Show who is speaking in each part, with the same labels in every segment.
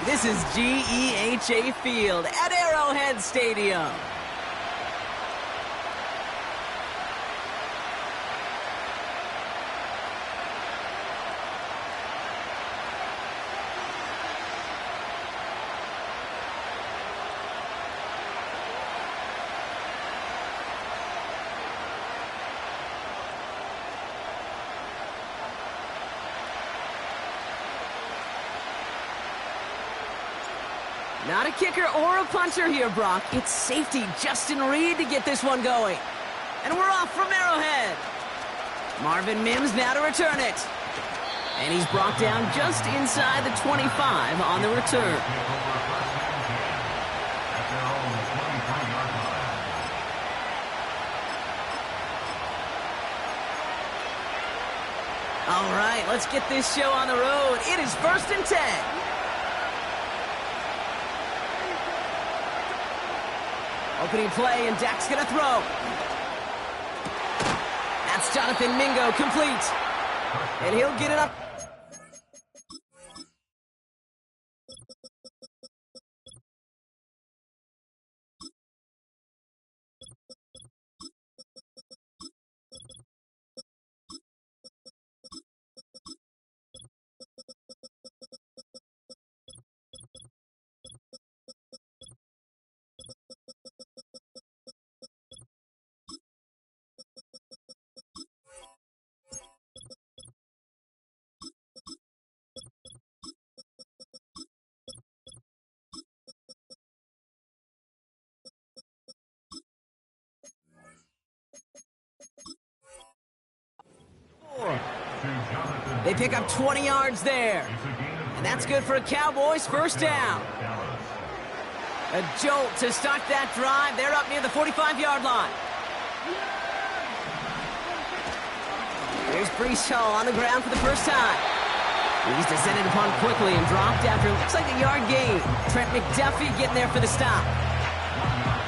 Speaker 1: This is GEHA Field at Arrowhead Stadium. Not a kicker or a puncher here, Brock. It's safety Justin Reed to get this one going. And we're off from Arrowhead. Marvin Mims now to return it. And he's brought down just inside the 25 on the return. All right, let's get this show on the road. It is 1st and 10. Opening play, and Dak's going to throw. That's Jonathan Mingo, complete. And he'll get it up. They pick up 20 yards there. And that's good for a Cowboys first down. A jolt to start that drive. They're up near the 45-yard line. There's Brees Hall on the ground for the first time. He's descended upon quickly and dropped after looks like a yard gain. Trent McDuffie getting there for the stop.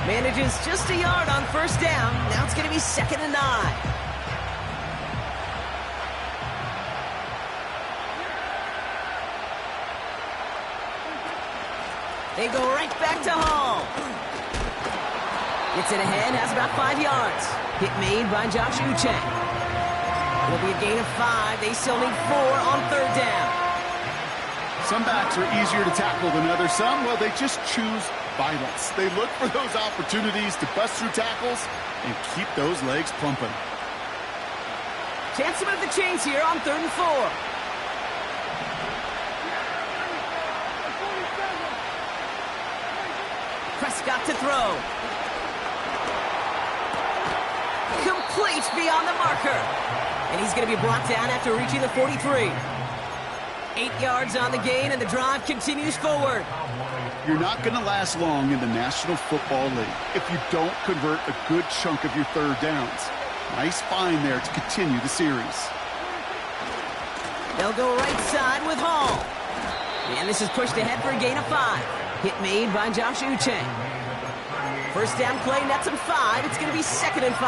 Speaker 1: Manages just a yard on first down. Now it's going to be 2nd and 9. They go right back to Hall. Gets it ahead, has about 5 yards. Hit made by Josh Uche. It'll be a gain of 5. They still need 4 on 3rd down.
Speaker 2: Some backs are easier to tackle than others. Some, well, they just choose violence. They look for those opportunities to bust through tackles and keep those legs pumping.
Speaker 1: Chance to move the chains here on 3rd and 4. Prescott to throw. Complete beyond the marker. And he's going to be brought down after reaching the 43. 8 yards on the gain, and the drive continues forward.
Speaker 2: You're not going to last long in the National Football League if you don't convert a good chunk of your 3rd downs. Nice find there to continue the series.
Speaker 1: They'll go right side with Hall. And this is pushed ahead for a gain of 5. Hit made by Josh Uche. First down play, nets him 5. It's going to be 2nd and 5.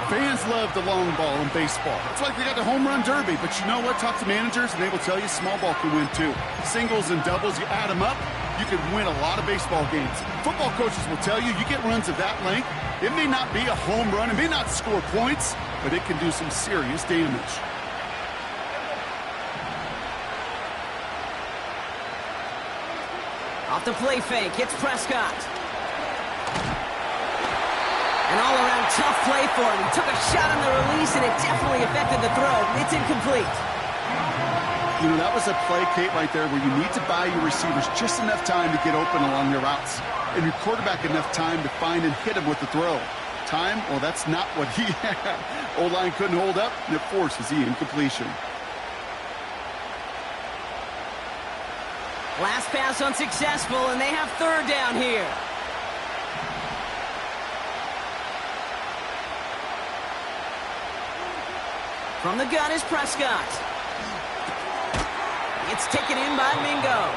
Speaker 2: Fans love the long ball in baseball. It's like they got the home run derby, but you know what? Talk to managers, and they will tell you small ball can win too. Singles and doubles, you add them up, you can win a lot of baseball games. Football coaches will tell you, you get runs of that length, it may not be a home run, it may not score points, but it can do some serious damage.
Speaker 1: Off the play fake, hits Prescott. An all-around tough play for him. He took a shot on the release, and it definitely affected the throw. It's incomplete.
Speaker 2: You know, that was a play, Kate, right there, where you need to buy your receivers just enough time to get open along their routes, and your quarterback enough time to find and hit him with the throw. Time, well, that's not what he had. O-line couldn't hold up, and it forces the incompletion.
Speaker 1: Last pass unsuccessful, and they have 3rd down here. From the gun is Prescott. It's taken in by Mingo.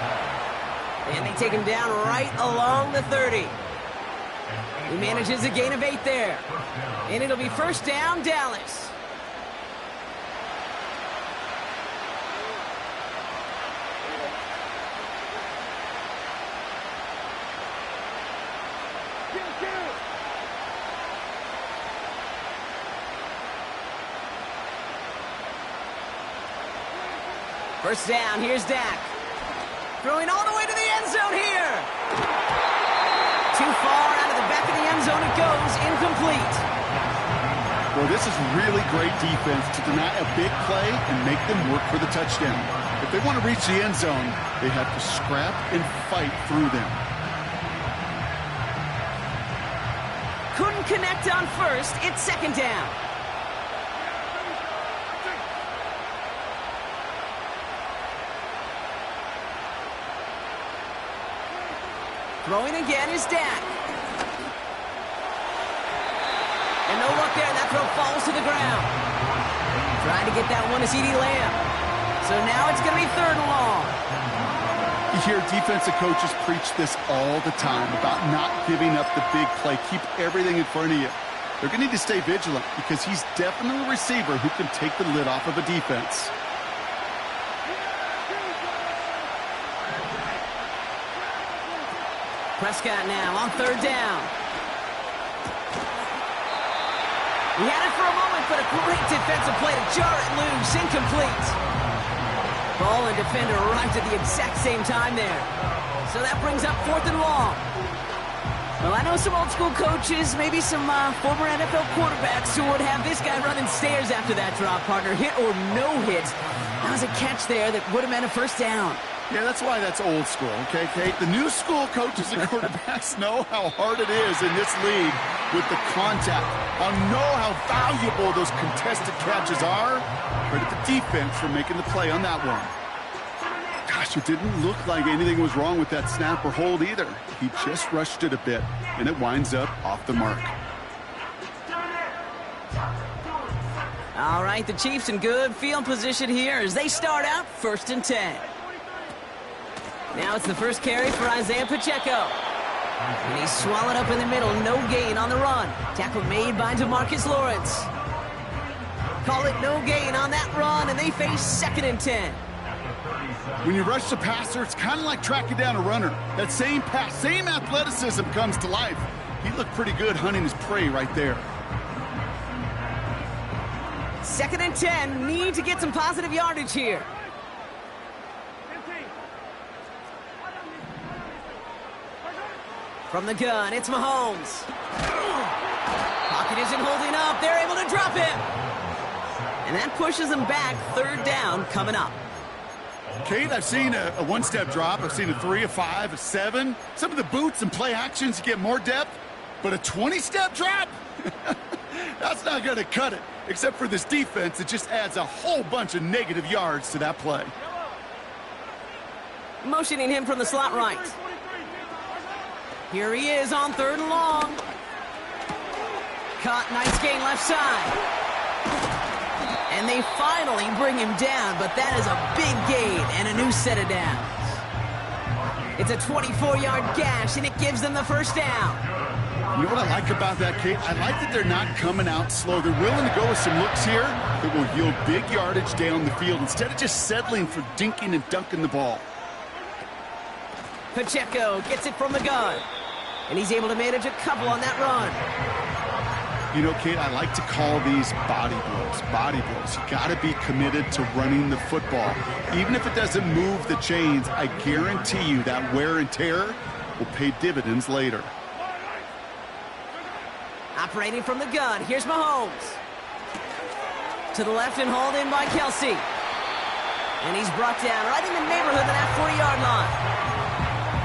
Speaker 1: And they take him down right along the 30. He manages a gain of 8 there. And it'll be first down, Dallas. First down, here's Dak. Throwing all the way to the end zone here. Too far out of the back of the end zone it goes, incomplete.
Speaker 2: Well, this is really great defense to deny a big play and make them work for the touchdown. If they want to reach the end zone, they have to scrap and fight through them.
Speaker 1: Couldn't connect on first, it's second down. Throwing again is Dak. And no luck there. That throw falls to the ground. Trying to get that one to CeeDee Lamb. So now it's going to be third and long.
Speaker 2: You hear defensive coaches preach this all the time about not giving up the big play. Keep everything in front of you. They're going to need to stay vigilant because he's definitely a receiver who can take the lid off of a defense.
Speaker 1: Prescott now on third down. He had it for a moment, but a great defensive play to jar it loose. Incomplete. Ball and defender arrived at the exact same time there. So that brings up fourth and long. Well, I know some old school coaches, maybe some former NFL quarterbacks who would have this guy running stairs after that drop, partner. Hit or no hit. That was a catch there that would have meant a first down.
Speaker 2: Yeah, that's why that's old school, okay, Kate? The new school coaches and quarterbacks know how hard it is in this league with the contact. Know how valuable those contested catches are. Credit the defense for making the play on that one. Gosh, it didn't look like anything was wrong with that snap or hold either. He just rushed it a bit, and it winds up off the mark.
Speaker 1: All right, the Chiefs in good field position here as they start out first and 10. Now it's the first carry for Isaiah Pacheco. And he's swallowed up in the middle. No gain on the run. Tackle made by DeMarcus Lawrence. Call it no gain on that run, and they face second and 10.
Speaker 2: When you rush the passer, it's kind of like tracking down a runner. That same pass, same athleticism comes to life. He looked pretty good hunting his prey right there.
Speaker 1: Second and 10. Need to get some positive yardage here. From the gun, it's Mahomes. Pocket isn't holding up. They're able to drop him. And that pushes them back. Third down coming up.
Speaker 2: Kate, I've seen a one-step drop. I've seen a 3, a 5, a 7. Some of the boots and play actions get more depth. But a 20-step drop? That's not going to cut it. Except for this defense, it just adds a whole bunch of negative yards to that play.
Speaker 1: Motioning him from the slot right. Here he is on third and long. Caught, nice gain left side. And they finally bring him down, but that is a big gain and a new set of downs. It's a 24-yard gash, and it gives them the first down.
Speaker 2: You know what I like about that, Kate? I like that they're not coming out slow. They're willing to go with some looks here that will yield big yardage down the field instead of just settling for dinking and dunking the ball.
Speaker 1: Pacheco gets it from the gun. And he's able to manage a couple on that run.
Speaker 2: You know, Kate, I like to call these body blows. Body blows. You got to be committed to running the football. Even if it doesn't move the chains, I guarantee you that wear and tear will pay dividends later.
Speaker 1: Operating from the gun, here's Mahomes. To the left and hauled in by Kelsey. And he's brought down right in the neighborhood of that 40-yard line.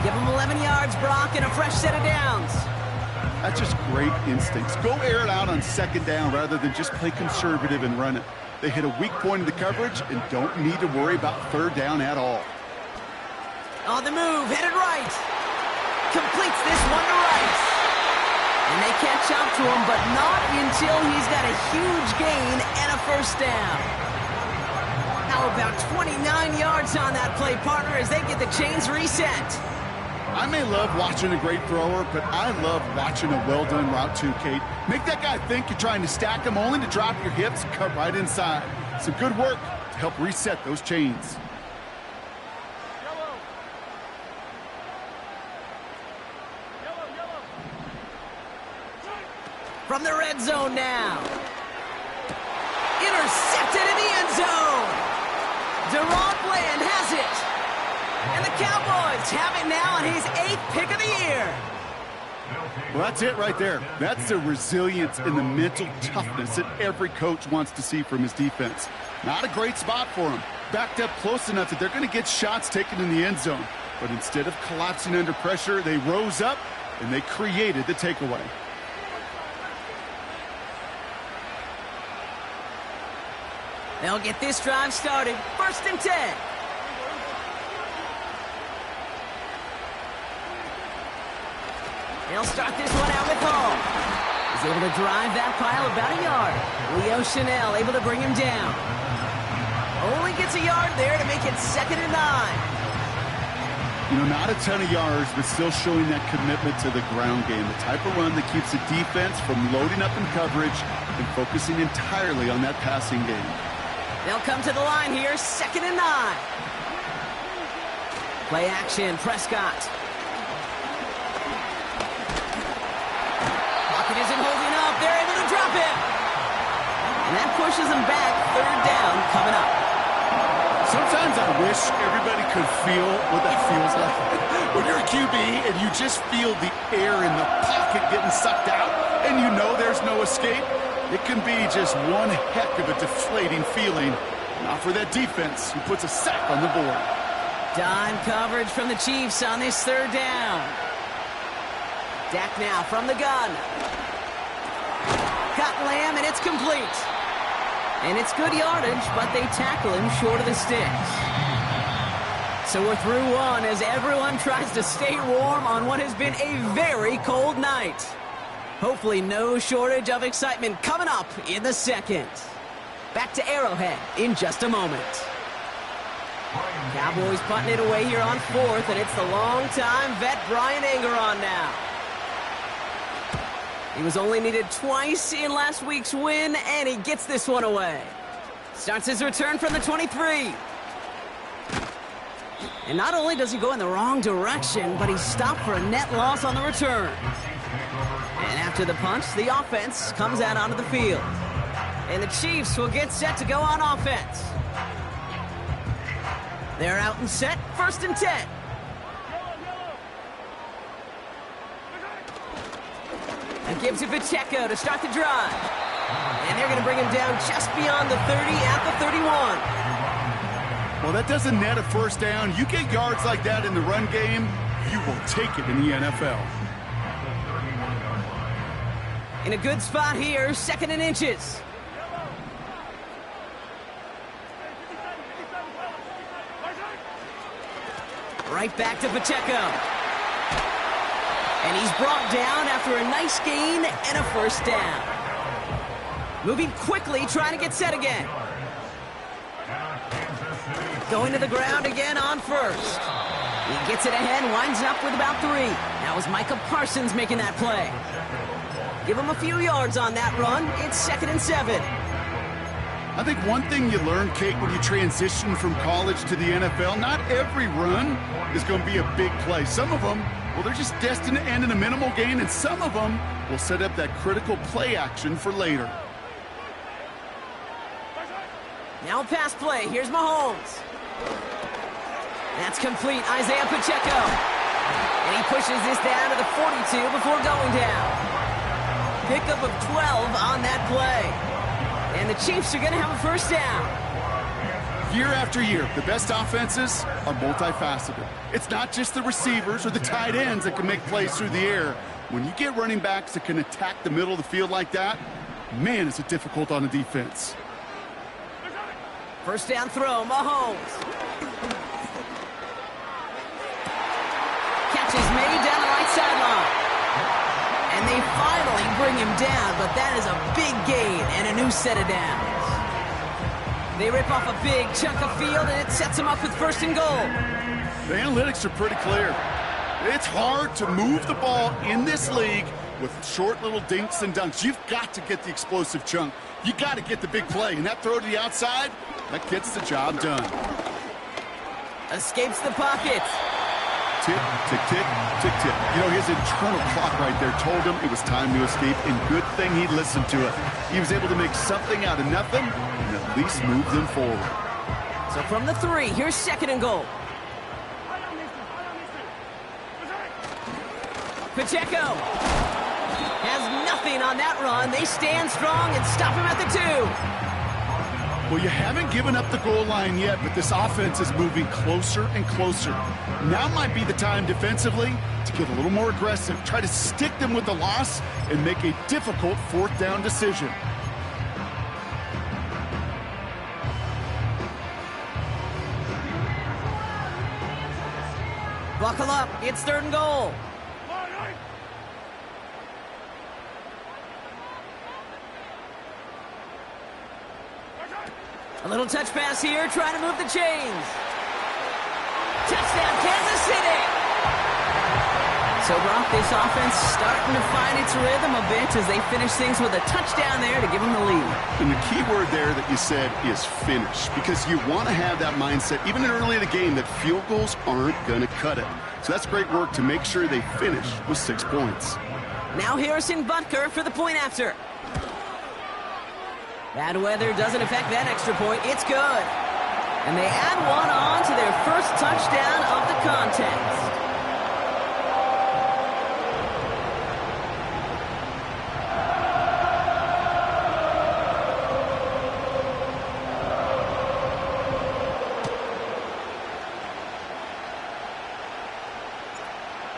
Speaker 1: Give him 11 yards, Brock, and a fresh set of downs.
Speaker 2: That's just great instincts. Go air it out on second down rather than just play conservative and run it. They hit a weak point in the coverage and don't need to worry about third down at all.
Speaker 1: On the move, headed right. Completes this one to Rice. And they catch up to him, but not until he's got a huge gain and a first down. How about 29 yards on that play, partner, as they get the chains reset.
Speaker 2: I may love watching a great thrower, but I love watching a well-done route too, Kate. Make that guy think you're trying to stack him only to drop your hips and cut right inside. Some good work to help reset those chains.
Speaker 1: From the red zone now. Intercepted in the end zone. Deron Bland has it. And the Cowboys have it now on his 8th pick of the year.
Speaker 2: Well, that's it right there. That's the resilience and the mental toughness that every coach wants to see from his defense. Not a great spot for him. Backed up close enough that they're going to get shots taken in the end zone. But instead of collapsing under pressure, they rose up and they created the takeaway.
Speaker 1: They'll get this drive started. 1st and 10. They'll start this one out with Hall. He's able to drive that pile about a yard. Leo Chanel able to bring him down. Only gets a yard there to make it 2nd and 9.
Speaker 2: You know, not a ton of yards, but still showing that commitment to the ground game. The type of run that keeps the defense from loading up in coverage and focusing entirely on that passing game.
Speaker 1: They'll come to the line here, 2nd and 9. Play action, Prescott. Pocket isn't holding up. They're able to drop it. And that pushes them back. 3rd down coming up.
Speaker 2: Sometimes I wish everybody could feel what that feels like. When you're a QB and you just feel the air in the pocket getting sucked out and you know there's no escape, it can be just one heck of a deflating feeling. Not for that defense who puts a sack on the board.
Speaker 1: Dime coverage from the Chiefs on this 3rd down. Dak now from the gun. Got Lamb, and it's complete. And it's good yardage, but they tackle him short of the sticks. So we're through one as everyone tries to stay warm on what has been a very cold night. Hopefully no shortage of excitement coming up in the 2nd. Back to Arrowhead in just a moment. Cowboys putting it away here on 4th, and it's the long-time vet Brian Angeron now. He was only needed twice in last week's win, and he gets this one away. Starts his return from the 23. And not only does he go in the wrong direction, but he's stopped for a net loss on the return. And after the punch, the offense comes out onto the field. And the Chiefs will get set to go on offense. They're out and set, 1st and 10. And gives it Pacheco to start the drive. And they're going to bring him down just beyond the 30 at the 31.
Speaker 2: Well, that doesn't net a 1st down. You get yards like that in the run game, you will take it in the NFL.
Speaker 1: In a good spot here, 2nd and inches. Right back to Pacheco. And he's brought down after a nice gain and a 1st down. Moving quickly, trying to get set again. Going to the ground again on 1st. He gets it ahead, winds up with about 3. That was Micah Parsons making that play. Give him a few yards on that run. It's 2nd and 7.
Speaker 2: I think one thing you learn, Kate, when you transition from college to the NFL, not every run is going to be a big play. Some of them, well, they're just destined to end in a minimal gain, and some of them will set up that critical play action for later.
Speaker 1: Now a pass play. Here's Mahomes. That's complete. Isaiah Pacheco. And he pushes this down to the 42 before going down. Pickup of 12 on that play. And the Chiefs are going to have a 1st down.
Speaker 2: Year after year, the best offenses are multifaceted. It's not just the receivers or the tight ends that can make plays through the air. When you get running backs that can attack the middle of the field like that, man, is it difficult on the defense.
Speaker 1: 1st down throw, Mahomes. Catch is made down the right sideline. And they finally bring him down, but that is a big gain and a new set of downs. They rip off a big chunk of field, and it sets them up with 1st and goal.
Speaker 2: The analytics are pretty clear. It's hard to move the ball in this league with short little dinks and dunks. You've got to get the explosive chunk. You got to get the big play, and that throw to the outside, that gets the job done.
Speaker 1: Escapes the pocket.
Speaker 2: tick, tick, tick, tick, tick. You know, his internal clock right there told him it was time to escape, and good thing he listened to it. He was able to make something out of nothing and at least move them forward.
Speaker 1: So from the 3, here's 2nd and goal. Pacheco has nothing on that run. They stand strong and stop him at the 2.
Speaker 2: Well, you haven't given up the goal line yet, but this offense is moving closer and closer. Now might be the time defensively to get a little more aggressive, try to stick them with the loss, and make a difficult 4th down decision.
Speaker 1: Buckle up. It's 3rd and goal. A little touch pass here, trying to move the chains. Touchdown, Kansas City! So, Brock, this offense starting to find its rhythm a bit as they finish things with a touchdown there to give them the lead.
Speaker 2: And the key word there that you said is finish, because you want to have that mindset, even early in the game, that field goals aren't going to cut it. So that's great work to make sure they finish with 6 points.
Speaker 1: Now Harrison Butker for the point after. Bad weather doesn't affect that extra point. It's good. And they add one on to their first touchdown of the contest.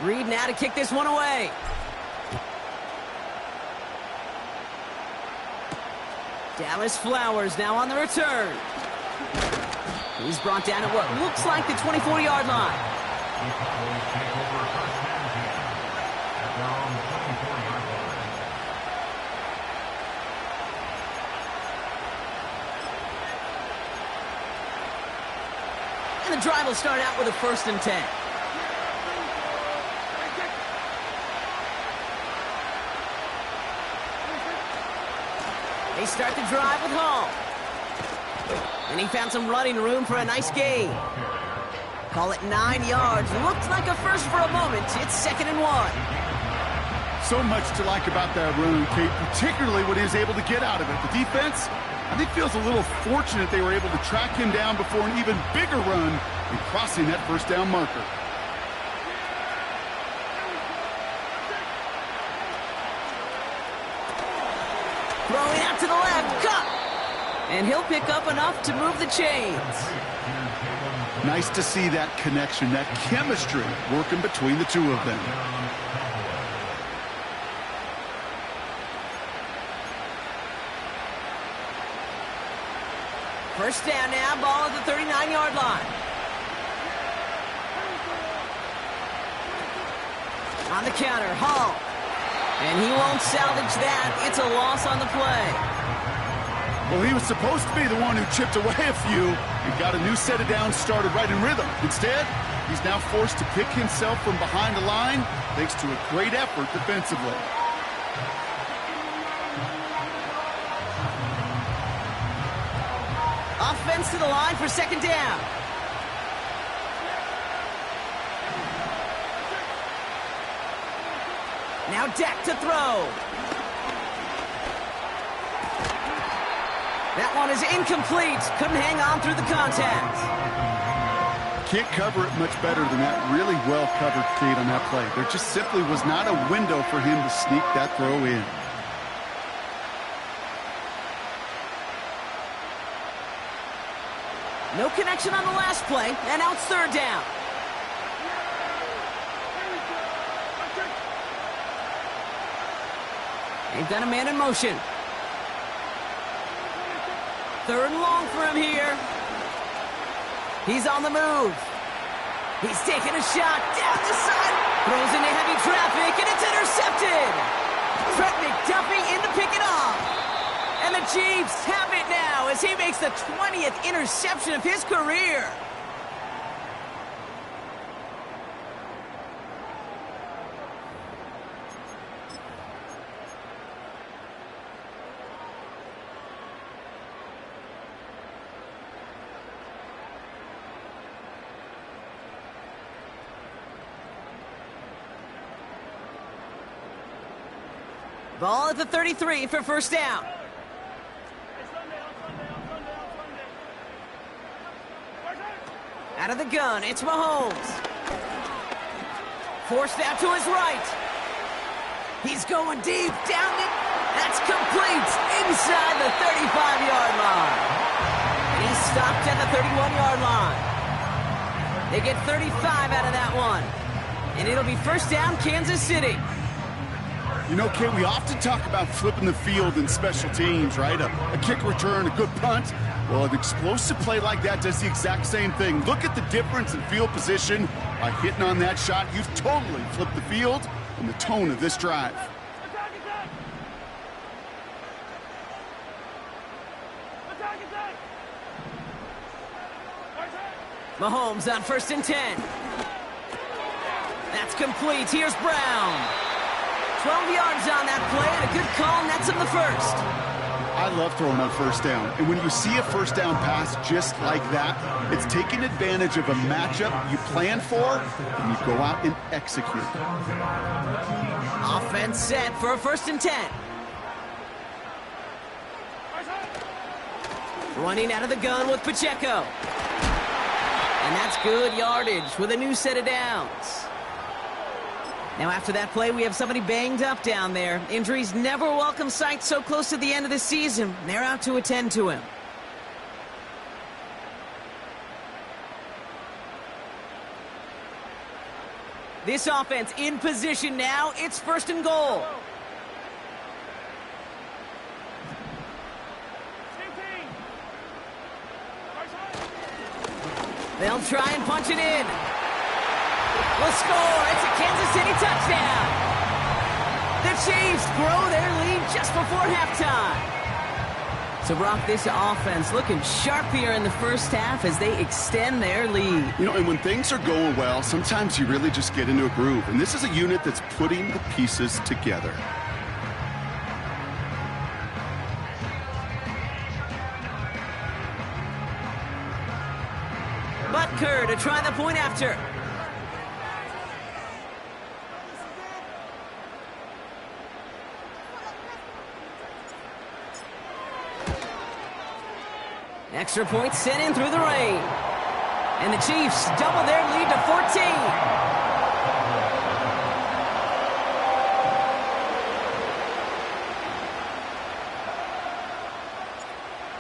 Speaker 1: Reed now to kick this one away. Dallas Flowers now on the return. He's brought down at what looks like the 24-yard line. And the drive will start out with a 1st and 10. They start the drive with Hall. And he found some running room for a nice gain. Call it 9 yards. Looked like a first for a moment. It's 2nd and 1.
Speaker 2: So much to like about that run, Kate, particularly what he was able to get out of it. The defense, I think, feels a little fortunate they were able to track him down before an even bigger run and crossing that 1st down marker.
Speaker 1: Throwing out to the left, cut! And he'll pick up enough to move the chains.
Speaker 2: Nice to see that connection, that chemistry working between the two of them.
Speaker 1: First down now, ball at the 39-yard line. On the counter, Hall. And he won't salvage that. It's a loss on the play.
Speaker 2: Well, he was supposed to be the one who chipped away a few and got a new set of downs started right in rhythm. Instead, he's now forced to pick himself from behind the line thanks to a great effort defensively.
Speaker 1: Offense to the line for 2nd down. Now Dak to throw. That one is incomplete. Couldn't hang on through the contact.
Speaker 2: Can't cover it much better than that. Really well covered, Kate, on that play. There just simply was not a window for him to sneak that throw in.
Speaker 1: No connection on the last play, and now it's 3rd down. They've got a man in motion. 3rd and long for him here. He's on the move. He's taking a shot down the side. Throws into heavy traffic, and it's intercepted. Trent McDuffie in to pick it off. And the Chiefs have it now as he makes the 20th interception of his career. Ball at the 33 for first down. Out of the gun, it's Mahomes. Forced out to his right. He's going deep, down it. That's complete inside the 35-yard line. And he's stopped at the 31-yard line. They get 35 out of that one. And it'll be first down, Kansas City.
Speaker 2: You know, Kate, we often talk about flipping the field in special teams, right? A kick return, a good punt. Well, an explosive play like that does the exact same thing. Look at the difference in field position. By hitting on that shot, you've totally flipped the field and the tone of this drive.
Speaker 1: Mahomes on 1st and 10. That's complete. Here's Brown. 12 yards on that play, and a good call nets him the first.
Speaker 2: I love throwing on first down. And when you see a first down pass just like that, it's taking advantage of a matchup you plan for, and you go out and execute.
Speaker 1: Offense set for a 1st and 10. Running out of the gun with Pacheco. And that's good yardage with a new set of downs. Now after that play, we have somebody banged up down there. Injuries never a welcome sight so close to the end of the season. They're out to attend to him. This offense in position now. It's 1st and goal. They'll try and punch it in. Will score. It's a Kansas City touchdown. The Chiefs grow their lead just before halftime. So, Brock, this offense looking sharp here in the first half as they extend their lead.
Speaker 2: You know, and when things are going well, sometimes you really just get into a groove. And this is a unit that's putting the pieces together.
Speaker 1: Butker to try the point after. Extra point sent in through the rain. And the Chiefs double their lead to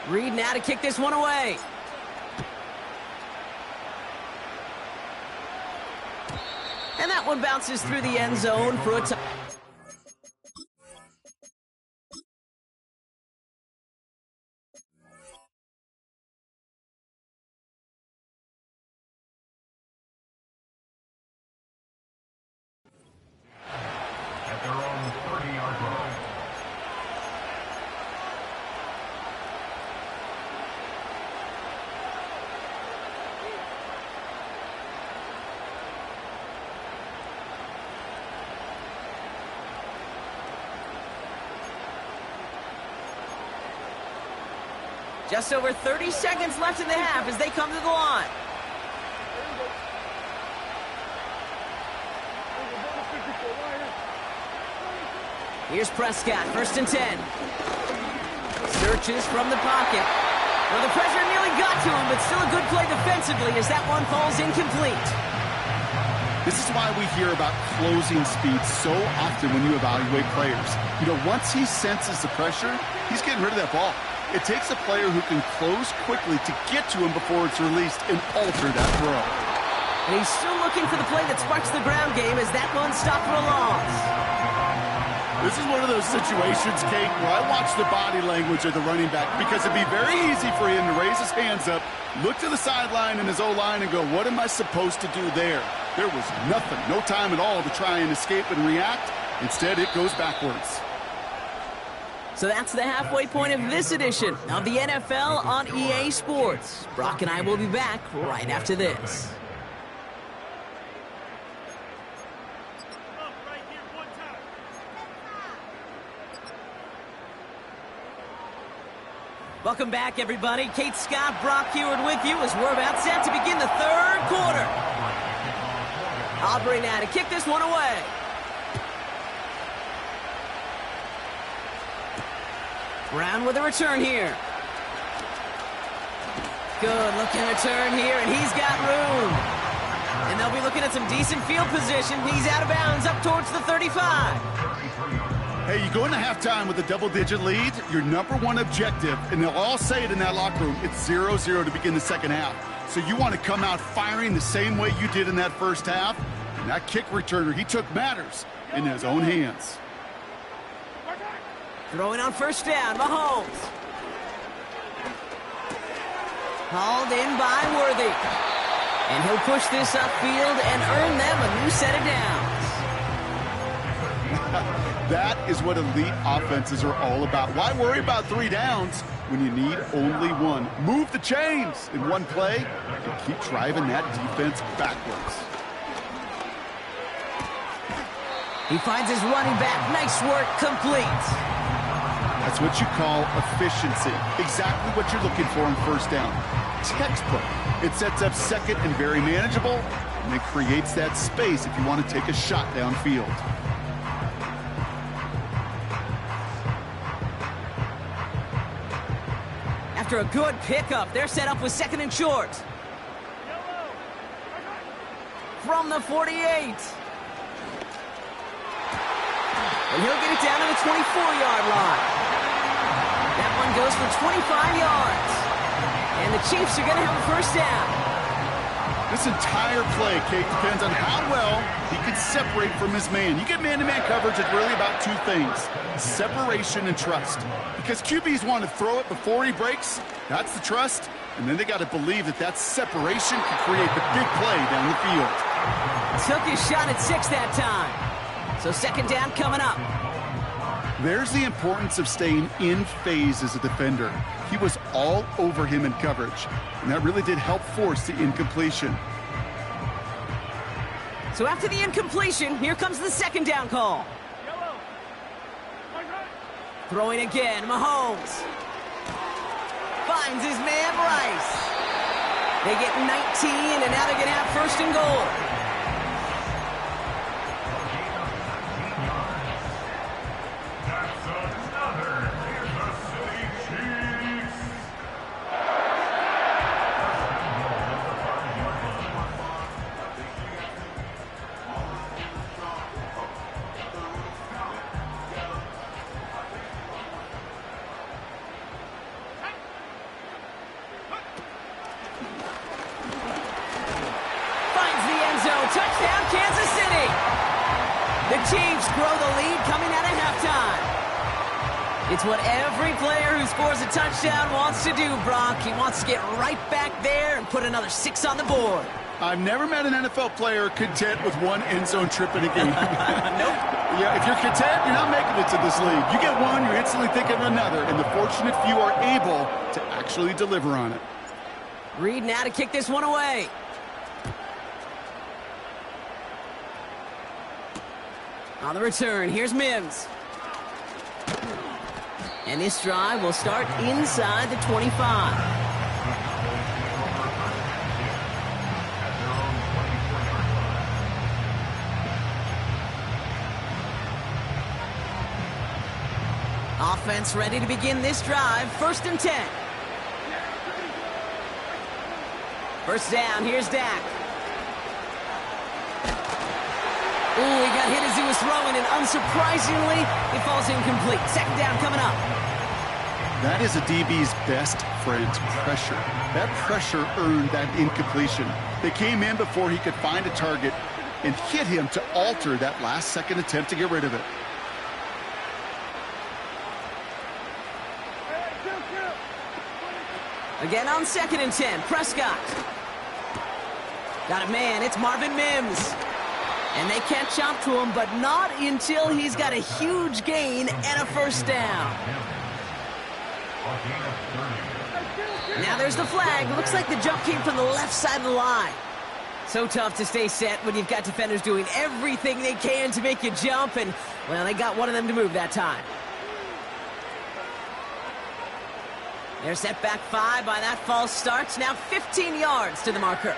Speaker 1: 14. Reed now to kick this one away. And that one bounces through the end zone for a touchdown.
Speaker 3: At their own 30-yard line.
Speaker 1: Just over 30 seconds left in the half as they come to the line. Here's Prescott, 1st and 10. Searches from the pocket. Well, the pressure nearly got to him, but still a good play defensively as that one falls incomplete.
Speaker 2: This is why we hear about closing speed so often when you evaluate players. You know, once he senses the pressure, he's getting rid of that ball. It takes a player who can close quickly to get to him before it's released and alter that throw.
Speaker 1: And he's still looking for the play that sparks the ground game as that one stopped for a loss.
Speaker 2: This is one of those situations, Kate, where I watch the body language of the running back because it'd be very easy for him to raise his hands up, look to the sideline in his O-line and go, what am I supposed to do there? There was nothing, no time at all to try and escape and react. Instead, it goes backwards.
Speaker 1: So that's the halfway point of this edition of the NFL on EA Sports. Brock and I will be back right after this. Welcome back, everybody. Kate Scott, Brock Heward with you as we're about set to begin the third quarter. Aubrey now to kick this one away. Brown with a return here. Good looking return here, and he's got room. And they'll be looking at some decent field position. He's out of bounds up towards the 35.
Speaker 2: Hey, you go into halftime with a double-digit lead, your number one objective, and they'll all say it in that locker room, it's 0-0 to begin the second half. So you want to come out firing the same way you did in that first half. And that kick returner, he took matters in his own hands.
Speaker 1: Throwing on first down, Mahomes. Hauled in by Worthy. And he'll push this upfield and earn them a new set of downs.
Speaker 2: That is what elite offenses are all about. Why worry about 3 downs when you need only one? Move the chains in one play and keep driving that defense backwards.
Speaker 1: He finds his running back. Nice work, complete.
Speaker 2: That's what you call efficiency. Exactly what you're looking for on first down. Textbook. It sets up second and very manageable, and it creates that space if you want to take a shot downfield.
Speaker 1: After a good pickup, they're set up with second and short. From the 48. And he'll get it down to the 24-yard line. That one goes for 25 yards. And the Chiefs are going to have a first down.
Speaker 2: This entire play, Kate, depends on how well he can separate from his man. You get man-to-man coverage, it's really about 2 things: separation and trust. Because QBs want to throw it before he breaks. That's the trust. And then they got to believe that that separation can create the big play down the field.
Speaker 1: Took his shot at 6 that time. So second down coming up.
Speaker 2: There's the importance of staying in phase as a defender. He was all over him in coverage, and that really did help force the incompletion.
Speaker 1: So after the incompletion, here comes the second down call. Throwing again, Mahomes. Finds his man, Rice. They get 19, and now they're going to have first and goal. Touchdown, Kansas City. The Chiefs grow the lead coming out of halftime. It's what every player who scores a touchdown wants to do, Brock. He wants to get right back there and put another 6 on the board.
Speaker 2: I've never met an NFL player content with one end zone trip in a game.
Speaker 1: Nope.
Speaker 2: Yeah, if you're content, you're not making it to this league. You get one, you're instantly thinking of another, and the fortunate few are able to actually deliver on it.
Speaker 1: Reed now to kick this one away. On the return, here's Mims. And this drive will start inside the 25. Offense ready to begin this drive. First and 10. First down, here's Dak. Ooh, he got hit as he was throwing, and unsurprisingly, it falls incomplete. Second down coming up.
Speaker 2: That is a DB's best friend, pressure. That pressure earned that incompletion. They came in before he could find a target and hit him to alter that last-second attempt to get rid of it.
Speaker 1: Again on second and 10, Prescott. Got a man, it's Marvin Mims. And they catch up to him, but not until he's got a huge gain and a first down. Now there's the flag. Looks like the jump came from the left side of the line. So tough to stay set when you've got defenders doing everything they can to make you jump, and, well, they got one of them to move that time. They're set back 5 by that false start. Now 15 yards to the marker.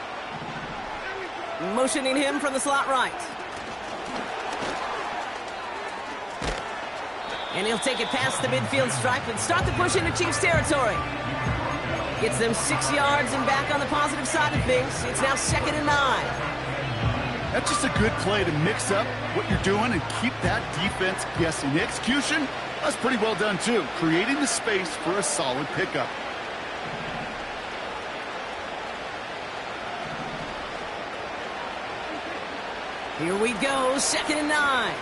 Speaker 1: Motioning him from the slot right. And he'll take it past the midfield stripe and start the push into Chiefs territory. Gets them 6 yards and back on the positive side of things. It's now 2nd and 9.
Speaker 2: That's just a good play to mix up what you're doing and keep that defense guessing. The execution, that's pretty well done too, creating the space for a solid pickup.
Speaker 1: Here we go, 2nd and 9.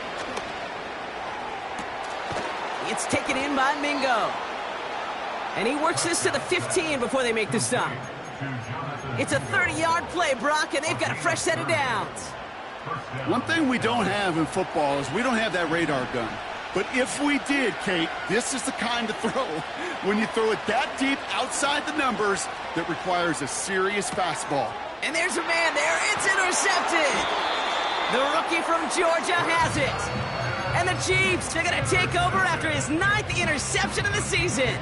Speaker 1: It's taken in by Mingo. And he works this to the 15 before they make the stop. It's a 30-yard play, Brock, and they've got a fresh set of downs.
Speaker 2: One thing we don't have in football is we don't have that radar gun. But if we did, Kate, this is the kind of throw, when you throw it that deep outside the numbers, that requires a serious fastball.
Speaker 1: And there's a man there. It's intercepted. The rookie from Georgia has it. And the Chiefs are going to take over after his 9th interception of the season.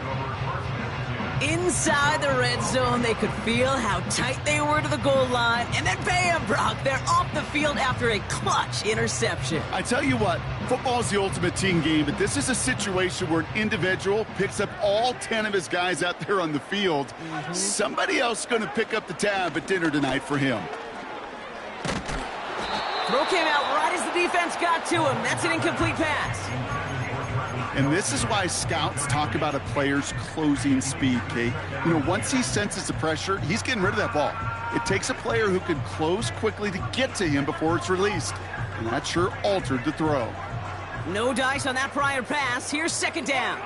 Speaker 1: Inside the red zone, they could feel how tight they were to the goal line. And then bam, Brock, they're off the field after a clutch interception.
Speaker 2: I tell you what, football is the ultimate team game, but this is a situation where an individual picks up all 10 of his guys out there on the field. Somebody else is going to pick up the tab at dinner tonight for him.
Speaker 1: Throw came out right as the defense got to him. That's an incomplete pass.
Speaker 2: And this is why scouts talk about a player's closing speed, Kate. You know, once he senses the pressure, he's getting rid of that ball. It takes a player who can close quickly to get to him before it's released. And that sure altered the throw.
Speaker 1: No dice on that prior pass. Here's 2nd down.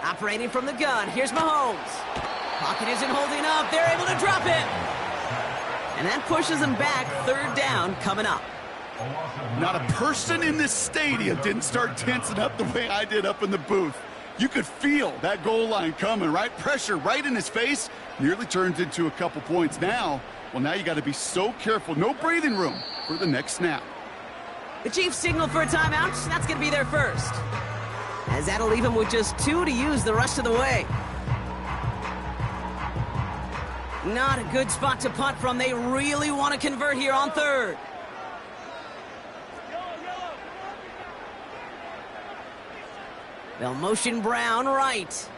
Speaker 1: Operating from the gun. Here's Mahomes. Pocket isn't holding up. They're able to drop it. And that pushes them back. 3rd down coming up.
Speaker 2: Not a person in this stadium didn't start tensing up the way I did up in the booth. You could feel that goal line coming, right? Pressure right in his face. Nearly turns into a couple points now. Well, now you got to be so careful. No breathing room for the next snap.
Speaker 1: The Chiefs signal for a timeout. That's going to be their first. As that'll leave them with just 2 to use the rest of the way. Not a good spot to punt from. They really want to convert here on 3rd. They'll motion Brown right.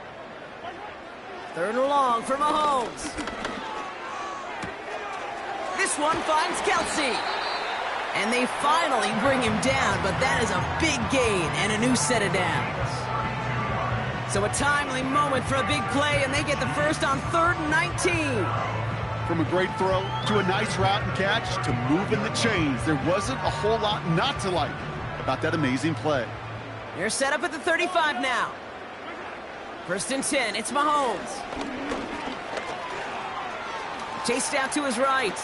Speaker 1: 3rd and long for Mahomes. This one finds Kelsey. And they finally bring him down, but that is a big gain and a new set of downs. So a timely moment for a big play, and they get the first on 3rd and 19.
Speaker 2: From a great throw to a nice route and catch to moving the chains, there wasn't a whole lot not to like about that amazing play.
Speaker 1: They're set up at the 35 now. 1st and 10, it's Mahomes. Chased out to his right.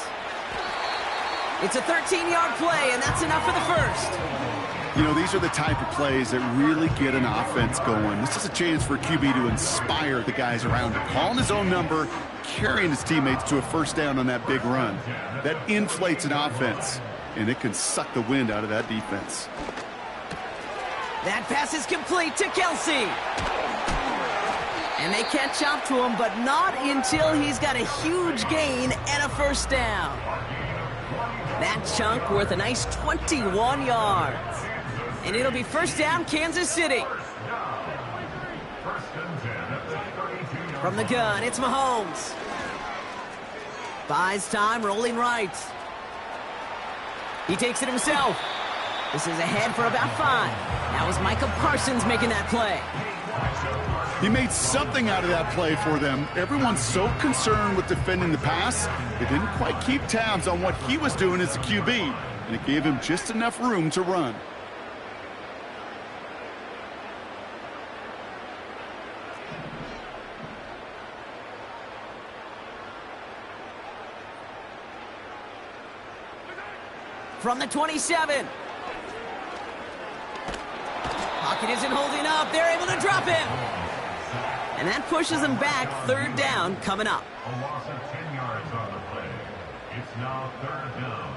Speaker 1: It's a 13-yard play, and that's enough for the first.
Speaker 2: You know, these are the type of plays that really get an offense going. This is a chance for QB to inspire the guys around him. Calling his own number, carrying his teammates to a 1st down on that big run. That inflates an offense, and it can suck the wind out of that defense.
Speaker 1: That pass is complete to Kelsey. And they catch up to him, but not until he's got a huge gain and a 1st down. That chunk worth a nice 21 yards. And it'll be 1st down, Kansas City. From the gun, it's Mahomes. Buys time, rolling right. He takes it himself. This is ahead for about 5. That was Micah Parsons making that play.
Speaker 2: He made something out of that play for them. Everyone's so concerned with defending the pass, they didn't quite keep tabs on what he was doing as a QB, and it gave him just enough room to run.
Speaker 1: From the 27. Pocket isn't holding up. They're able to drop him. And that pushes them back. 3rd down coming up.
Speaker 3: A loss of 10 yards on the play. It's now 3rd down.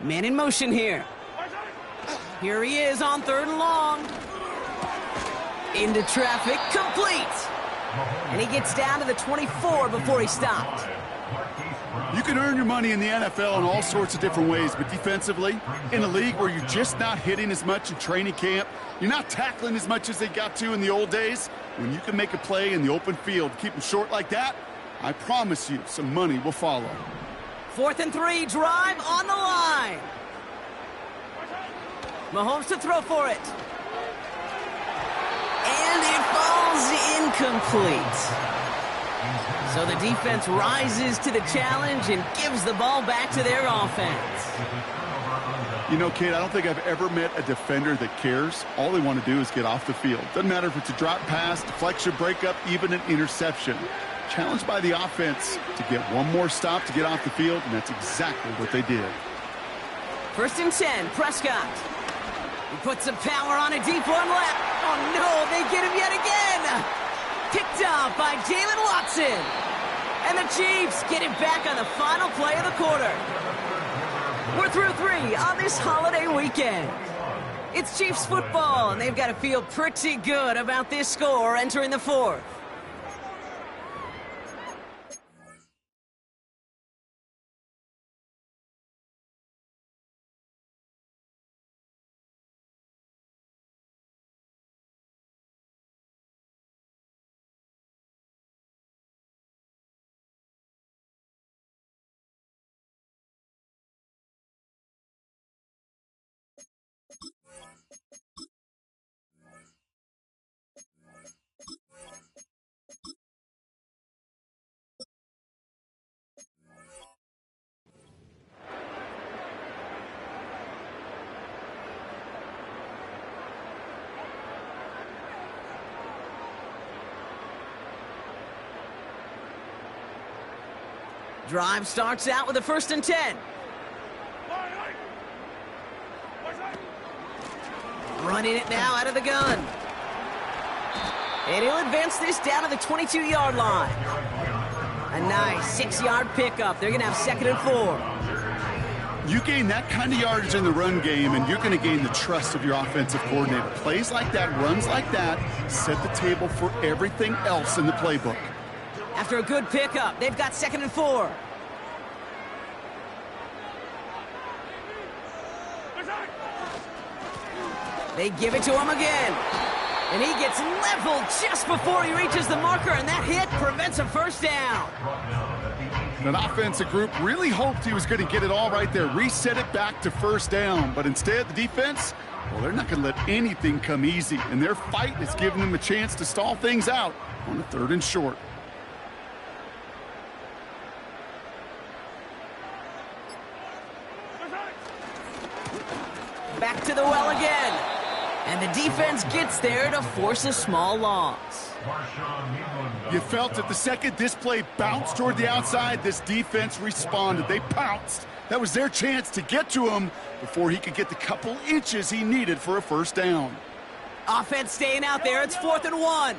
Speaker 1: Man in motion here. Here he is on 3rd and long. Into traffic, complete. And he gets down to the 24 before he stopped.
Speaker 2: You can earn your money in the NFL in all sorts of different ways, but defensively, in a league where you're just not hitting as much in training camp, you're not tackling as much as they got to in the old days, when you can make a play in the open field, keep them short like that, I promise you some money will follow.
Speaker 1: 4th and 3, drive on the line. Mahomes to throw for it. And it falls incomplete. So the defense rises to the challenge and gives the ball back to their offense.
Speaker 2: You know, kid, I don't think I've ever met a defender that cares. All they want to do is get off the field. Doesn't matter if it's a drop pass, deflection, breakup, even an interception. Challenged by the offense to get one more stop to get off the field, and that's exactly what they did.
Speaker 1: 1st and 10, Prescott. He puts some power on a deep one left. Oh, no, they get him yet again. Picked off by Jalen Watson. And the Chiefs get it back on the final play of the quarter. We're through 3 on this holiday weekend. It's Chiefs football, and they've got to feel pretty good about this score entering the 4th. Drive starts out with a 1st and 10. Running it now out of the gun. And he'll advance this down to the 22-yard line. A nice 6-yard pickup. They're going to have 2nd and 4.
Speaker 2: You gain that kind of yardage in the run game, and you're going to gain the trust of your offensive coordinator. Plays like that, runs like that, set the table for everything else in the playbook.
Speaker 1: After a good pickup, they've got 2nd and 4. They give it to him again. And he gets leveled just before he reaches the marker, and that hit prevents a 1st down.
Speaker 2: That offensive group really hoped he was going to get it all right there, reset it back to 1st down. But instead, the defense, well, they're not going to let anything come easy. And their fight is giving them a chance to stall things out on a 3rd and short.
Speaker 1: Back to the well again. And the defense gets there to force a small loss.
Speaker 2: You felt that the second this play bounced toward the outside, this defense responded. They pounced. That was their chance to get to him before he could get the couple inches he needed for a 1st down.
Speaker 1: Offense staying out there. It's 4th and 1.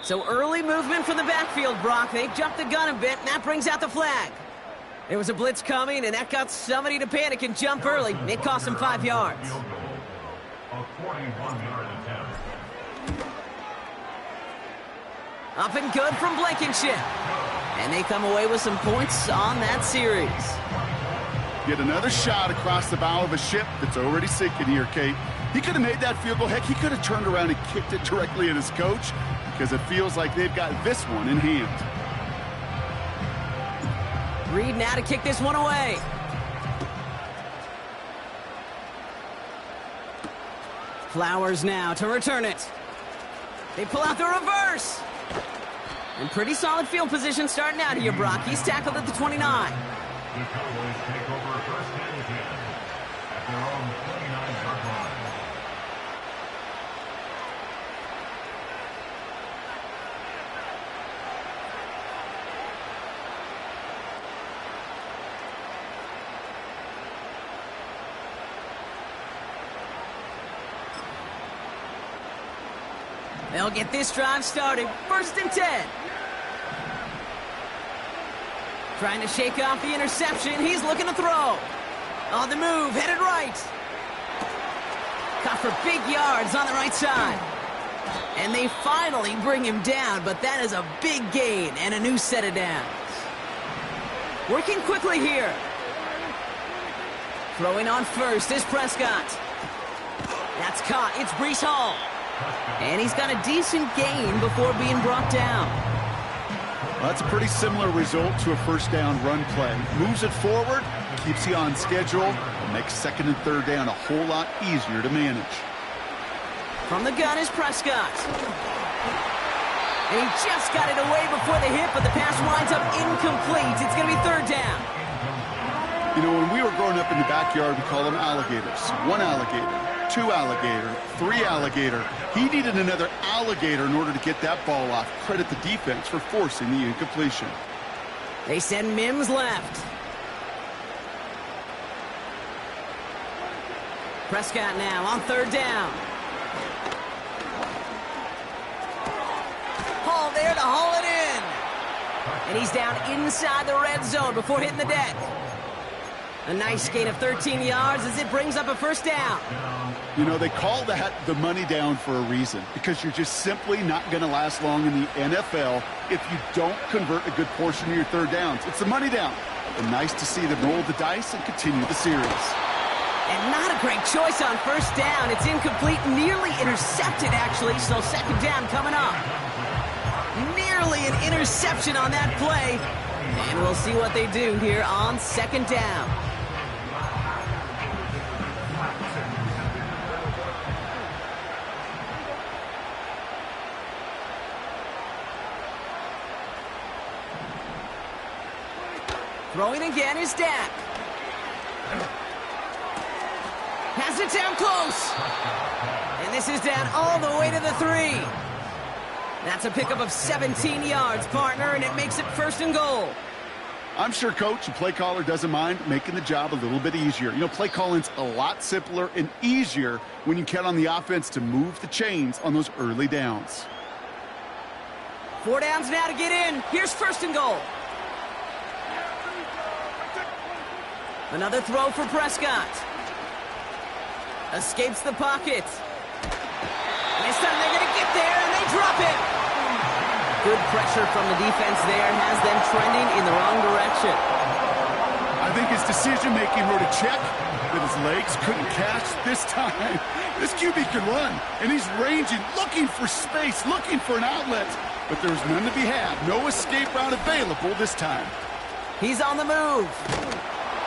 Speaker 1: So early movement from the backfield, Brock. They jumped the gun a bit, and that brings out the flag. There was a blitz coming, and that got somebody to panic and jump early. It cost them 5 yards. Up and good from Blankenship. And they come away with some points on that series.
Speaker 2: Get another shot across the bow of a ship that's already sinking here, Kate. He could have made that field goal. Heck, he could have turned around and kicked it directly at his coach, because it feels like they've got this one in hand.
Speaker 1: Reed now to kick this one away. Flowers now to return it. They pull out the reverse. And pretty solid field position starting out here, Brock. He's tackled at the 29.
Speaker 3: The Cowboys take over 1st and 10 at their own 29-yard line.
Speaker 1: They'll get this drive started. 1st and 10. Trying to shake off the interception. He's looking to throw. On the move, headed right. Caught for big yards on the right side. And they finally bring him down, but that is a big gain and a new set of downs. Working quickly here. Throwing on first is Prescott. That's caught. It's Breece Hall. And he's got a decent gain before being brought down.
Speaker 2: Well, that's a pretty similar result to a first down run play. Moves it forward, keeps you on schedule, and makes 2nd and 3rd down a whole lot easier to manage.
Speaker 1: From the gun is Prescott. And he just got it away before the hit, but the pass winds up incomplete. It's going to be 3rd down.
Speaker 2: You know, when we were growing up in the backyard, we call them alligators. 1 alligator, 2 alligator, 3 alligator. He needed another alligator in order to get that ball off. Credit the defense for forcing the incompletion.
Speaker 1: They send Mims left. Prescott now on 3rd down. Hall there to haul it in. And he's down inside the red zone before hitting the deck. A nice gain of 13 yards as it brings up a 1st down.
Speaker 2: You know, they call that the money down for a reason, because you're just simply not going to last long in the NFL if you don't convert a good portion of your 3rd downs. It's the money down. And nice to see them roll the dice and continue the series.
Speaker 1: And not a great choice on 1st down. It's incomplete, nearly intercepted, actually, so 2nd down coming up. Nearly an interception on that play. And we'll see what they do here on 2nd down. Throwing again is Dak. Has it down close. And this is down all the way to the 3. That's a pickup of 17 yards, partner, and it makes it 1st and goal.
Speaker 2: I'm sure coach and play caller doesn't mind making the job a little bit easier. You know, play calling's a lot simpler and easier when you count on the offense to move the chains on those early downs.
Speaker 1: 4 downs now to get in. Here's 1st and goal. Another throw for Prescott. Escapes the pocket. And this time they're going to get there, and they drop it. Good pressure from the defense there has them trending in the wrong direction.
Speaker 2: I think his decision-making wrote a check that his legs couldn't catch this time. This QB can run, and he's ranging, looking for space, looking for an outlet. But there's none to be had. No escape route available this time.
Speaker 1: He's on the move.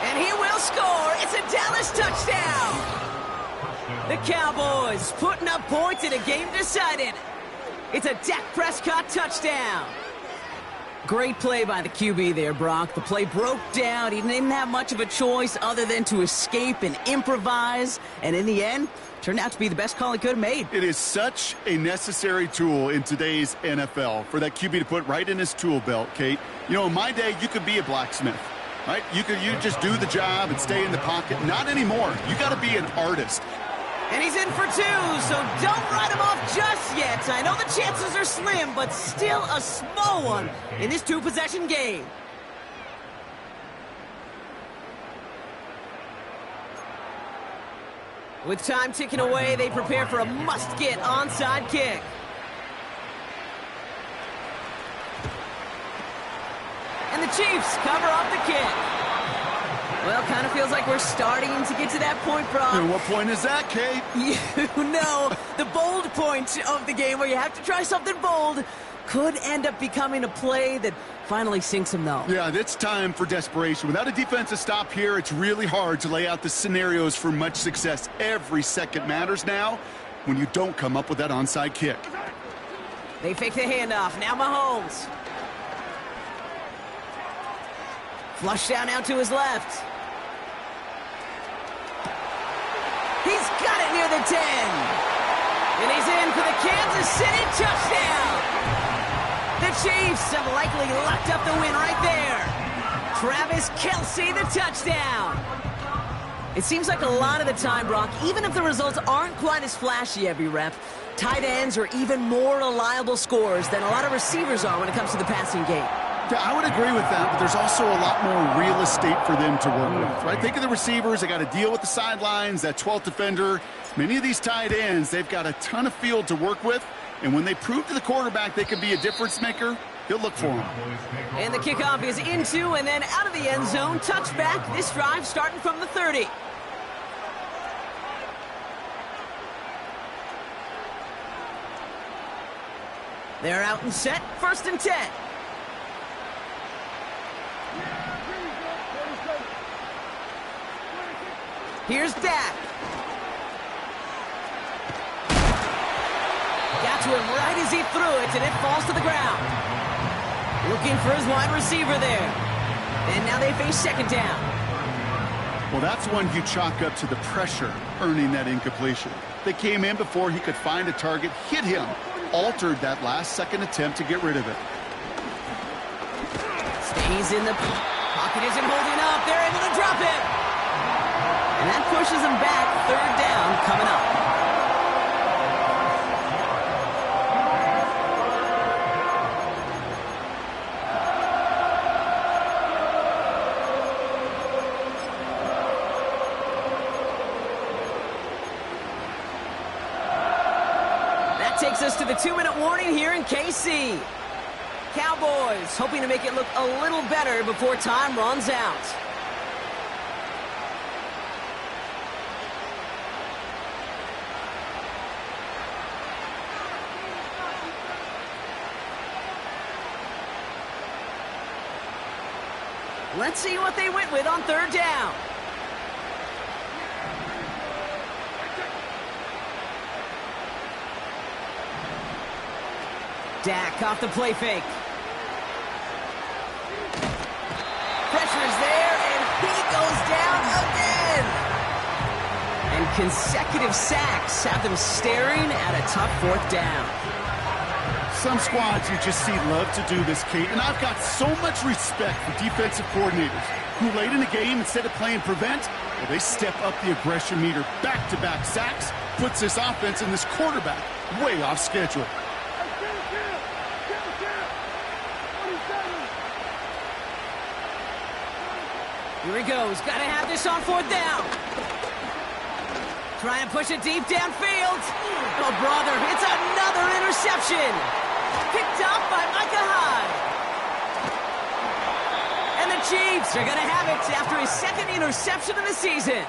Speaker 1: And he will score. It's a Dallas touchdown. The Cowboys putting up points in a game decided. It's a Dak Prescott touchdown. Great play by the QB there, Brock. The play broke down. He didn't have much of a choice other than to escape and improvise. And in the end, turned out to be the best call he could have made.
Speaker 2: It is such a necessary tool in today's NFL for that QB to put right in his tool belt, Kate. You know, in my day, you could be a blacksmith, right? You just do the job and stay in the pocket. Not anymore. You got to be an artist.
Speaker 1: And he's in for 2, so don't write him off just yet. I know the chances are slim, but still a small one in this 2-possession game. With time ticking away, they prepare for a must-get onside kick. And the Chiefs cover up the kick. Well, kind of feels like we're starting to get to that point, Brock.
Speaker 2: And what point is that, Kate?
Speaker 1: You know, the bold point of the game where you have to try something bold could end up becoming a play that finally sinks him, though.
Speaker 2: Yeah, it's time for desperation. Without a defensive stop here, it's really hard to lay out the scenarios for much success. Every second matters now when you don't come up with that onside kick.
Speaker 1: They fake the handoff. Now Mahomes. Flush down out to his left. He's got it near the 10. And he's in for the Kansas City touchdown. The Chiefs have likely locked up the win right there. Travis Kelce, the touchdown. It seems like a lot of the time, Brock, even if the results aren't quite as flashy every rep, tight ends are even more reliable scorers than a lot of receivers are when it comes to the passing game.
Speaker 2: Yeah, I would agree with that, but there's also a lot more real estate for them to work with, right? Think of the receivers. They got to deal with the sidelines, that 12th defender. Many of these tight ends, they've got a ton of field to work with, and when they prove to the quarterback they can be a difference maker, he'll look for them.
Speaker 1: And the kickoff is into and then out of the end zone. Touchback. This drive starting from the 30. They're out and set. 1st and 10. Here's Dak. Got to him right as he threw it, and it falls to the ground. Looking for his wide receiver there. And now they face 2nd down.
Speaker 2: Well, that's one you chalk up to the pressure earning that incompletion. They came in before he could find a target, hit him, altered that last-second attempt to get rid of it.
Speaker 1: Stays in the pocket, isn't holding up. They're able to drop it. And that pushes them back. 3rd down coming up. That takes us to the 2-minute warning here in KC. Cowboys hoping to make it look a little better before time runs out. Let's see what they went with on 3rd down. Dak off the play fake. Pressure is there, and he goes down again. And consecutive sacks have them staring at a tough 4th down.
Speaker 2: Some squads you just see love to do this, Kate, and I've got so much respect for defensive coordinators who late in the game, instead of playing prevent, well, they step up the aggression meter. Back-to-back sacks puts this offense and this quarterback way off schedule.
Speaker 1: Here he goes. Got to have this on 4th down. Trying to push it deep downfield. Oh, brother, it's another interception. Picked up by Micah Hyde. And the Chiefs are going to have it after his 2nd interception of the season.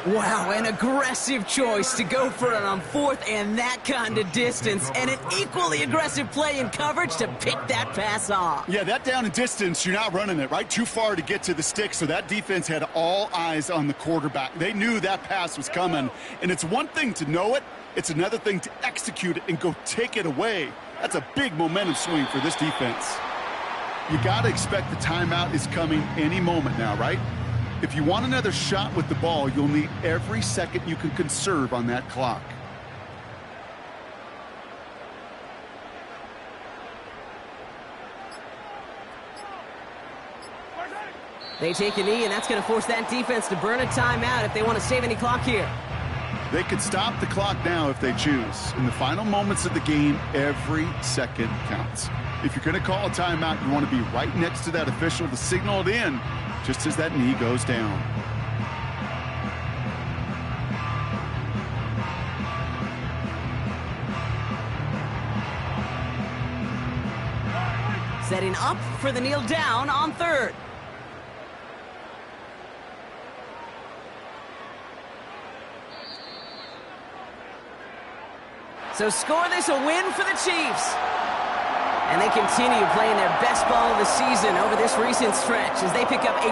Speaker 1: Wow, an aggressive choice to go for it on 4th and that kind of distance. And an equally aggressive play in coverage to pick that pass off.
Speaker 2: Yeah, that down and distance, you're not running it, right? Too far to get to the stick, so that defense had all eyes on the quarterback. They knew that pass was coming. And it's one thing to know it, it's another thing to execute it and go take it away. That's a big momentum swing for this defense. You got to expect the timeout is coming any moment now, right? If you want another shot with the ball, you'll need every second you can conserve on that clock.
Speaker 1: They take a knee, and that's going to force that defense to burn a timeout if they want to save any clock here.
Speaker 2: They could stop the clock now if they choose. In the final moments of the game, every second counts. If you're going to call a timeout, you want to be right next to that official to signal it in just as that knee goes down.
Speaker 1: Setting up for the kneel down on 3rd. So score this a win for the Chiefs. And they continue playing their best ball of the season over this recent stretch as they pick up a